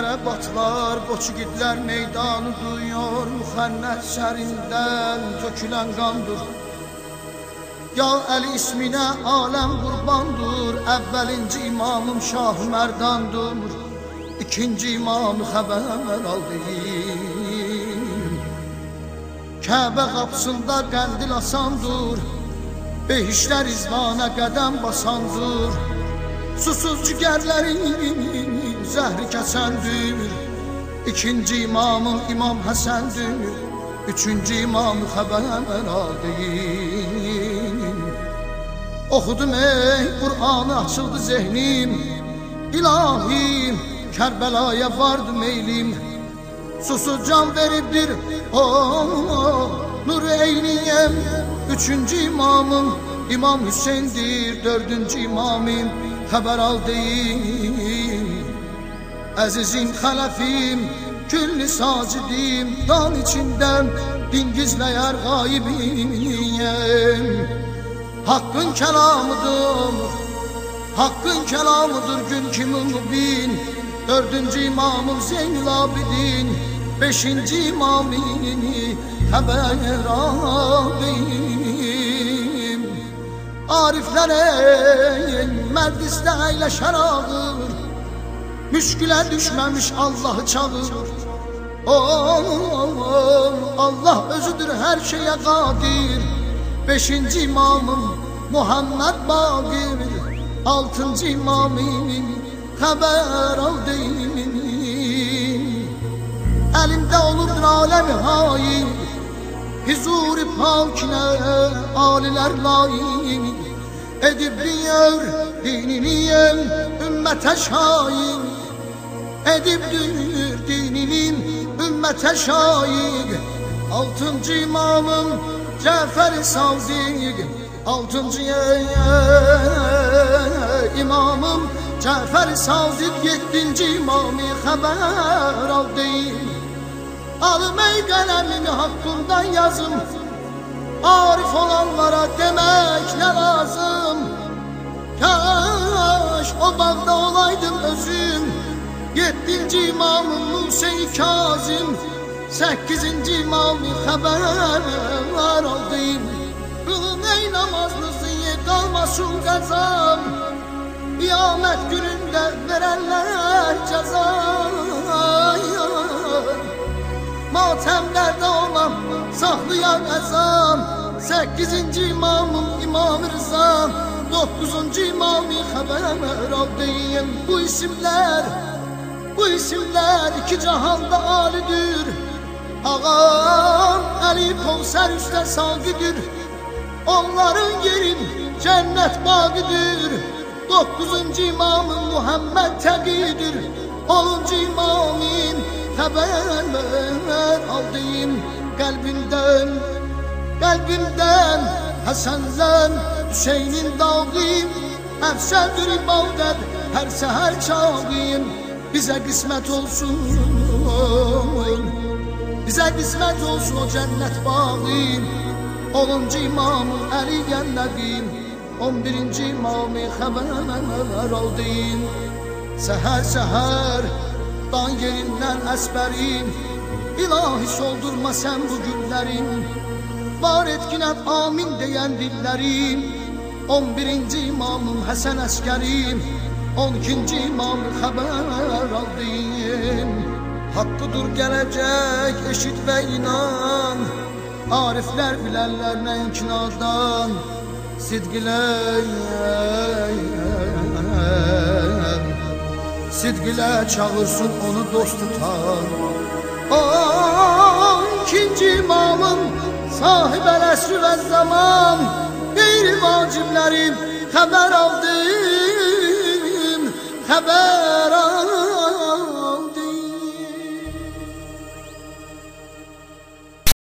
Dere batlar, boçigidler meydanı duyuyor, müxənnet şərindən tökülen qandır. Ya Əli isminə aləm qurbandır, əvvəlinci imamım Şah-ı Mərdandır, ikinci imamı xəbər aldım. Kəbə qapısında qəndil asandır, behişlər izvana qədəm basandır. Susuz cügərlərin zəhri kəsəndir, ikinci imamım İmam Həsəndir, üçüncü imamı xəbər aldım. Oxudum ey Qur'anı, açıldı zehnim, İlahim Kərbəlaya vardı meylim. Susuz can veribdir nur eyniyem, üçüncü imamım İmam Hüseyindir, dördüncü imamım xəbər aldım. Əzizim xələfim, külli sacidim, dan içindən din gizləyər qaibiyəm. Hakkın kelamıdır, hakkın kelamıdır gün kimi mübin. Dördüncü imamım Zeynül Abidin, beşinci imamini xəbər aldım. Ariflərin məclisdə əyləşər ağır, müşkülə düşməmiş Allahı çağır. Allah özüdür her şeye qadir. Beşinci imamım Muhammed Baqir, altıncı imamım xəbər aldım. Əlimdə olurdur alemi hain, huzur-i pakinə alilər layin. Edib diyor dininin ümmətə şahin, edibdir dininin ümmətə şahin. Altıncı imamım Cafer-i Sadiq, altıncı imamım Cafer-i Sadiq, yedinci imamı xəbər aldım. Alım ey qələmimi haqqımdan yazım, arif olanlara demək nə lazım. Kaş o bağda olaydım özüm, yedinci imamım Musa-i Kazım, sekizinci imamı xəbər aldım. Qılın ey namazlısın, qalmasın qəzam, qiyamət günündə verərlər cəza. Matəmlərdə olan saxlayan əzam, sekizinci imamım İmam Rıza, dokuzuncu imamı xəbər aldım. Bu isimler iki cahanda alidir. Ağam Əli Kevser üstə saqidir, onların yerin cennet bağıdır. Dokuzuncu imamım Muhammed Təqidir, onuncu imamım xəbər aldım. Qəlbimdən Həsənlə Hüseynin dağıyım, əfsədir ibadət hər səhər çağıyım. Bize kısmet olsun, bize kısmet olsun o cennet bağım. 10. imamım Əli Gənnədim, 11. imamı xəbər aldım. Səhər səhər dan yerindən əsbərim, İlahi soldurma sən bu günlərim. Var etkinət amin deyən dillərim. 11. imamım Həsən Əskərim, 12. imamı xəbər aldım. Haqqıdır gələcək eşit və inan, ariflər bilərlər nə inkinadan. Sidqilə çağırsın onu dost tutan. 12. imamım sahib əl-əsr və zaman, qeyri vaciblərim xəbər aldım, xəbər aldım.